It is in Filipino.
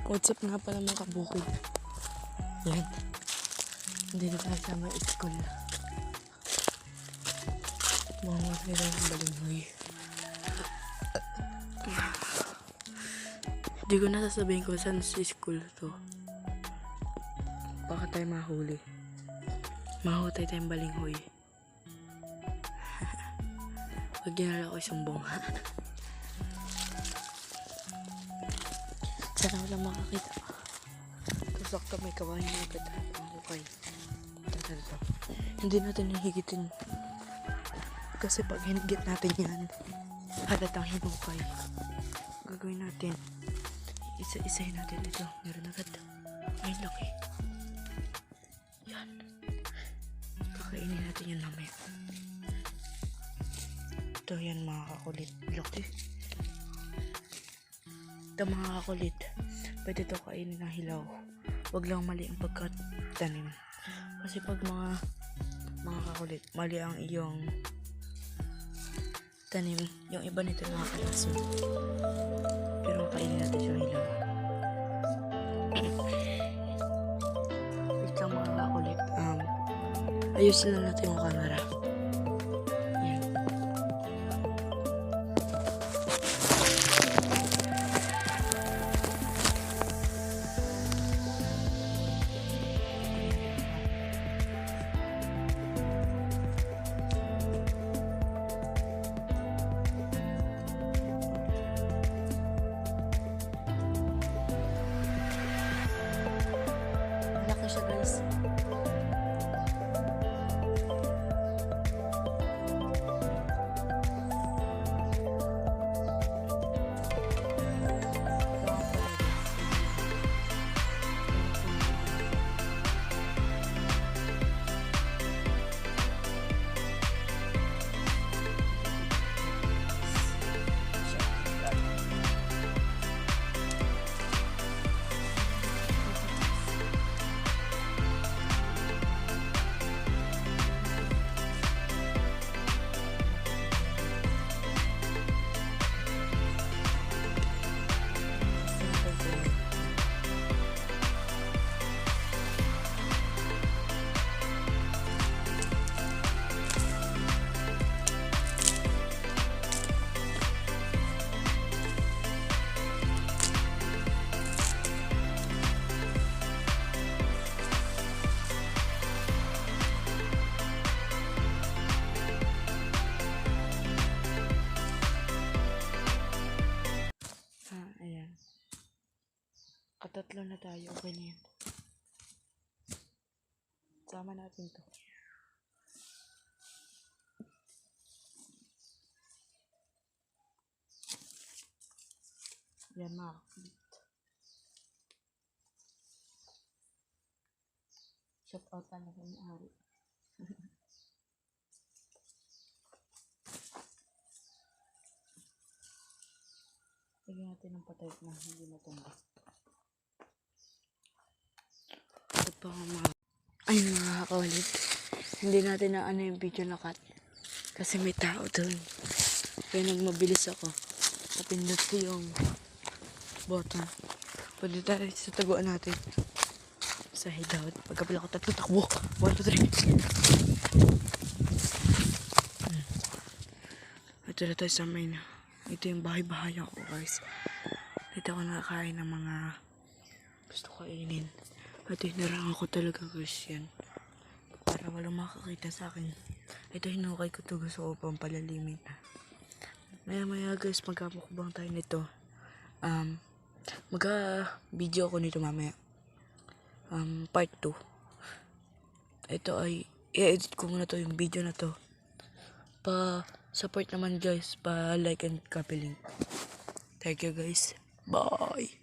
What's up nga pala mga kabukid? Yan. Hindi na tayo sa may school. Mga tayo ng balinghoy. Hindi ko nasasabihin ko saan si school to. Baka tayo mahuli. Mahutay tayong balinghoy. Huwag ginala ko isumbong. Sana wala makakita. Tusak ka may kawain na agad. Ang hukay. Ito. Hindi natin hihigitin. Kasi pag hinigit natin yan, halatang hinukay. Gagawin natin. Isa-isahin natin ito. Meron agad. Ay, laki. Yan. Kakainin natin yan mamaya. Ito yan mga kakulit. Laki. Ito mga kakulit. Pwede ito kainin ng hilaw. Huwag lang mali ang pagkatanim. Kasi pag mga kakulit, mali ang iyong tanim, yung iba nito nakakalason. Pero kainin natin siya hilaw. Wait lang mga kakulit. Ayusin lang natin yung camera. Laki siya guys. Ayan. Katatlo na tayo. Okay na yan. Sama natin to. Yan mga kapit. Shout out talaga ni Ari. Lagyan natin ng patay na hindi matumba. Ito pa mga... Ay mga kaulit. Hindi natin na ano yung video na cut. Kasi may tao doon. Kaya nagmabilis ako. Napindot ko yung button. Pwede tayo sa taguan natin. Sa hideout. Pagkabila ko tatlo takbo. 1, 2, 3. Ito na tayo sa main. Ito yung bahay-bahay ako guys. Dito ako nakakain ng mga gusto kainin. At hinarangan ko talaga guys yan. Para walang makakita sa akin. Ito hinukay ko to, gusto ko pang palalimin. Maya guys, magkamukbang tayo nito. Magka-video ako nito mamaya. Part 2. Ito ay i-edit ko muna to yung video na to. Support naman guys, like and copy link. Thank you guys. Bye.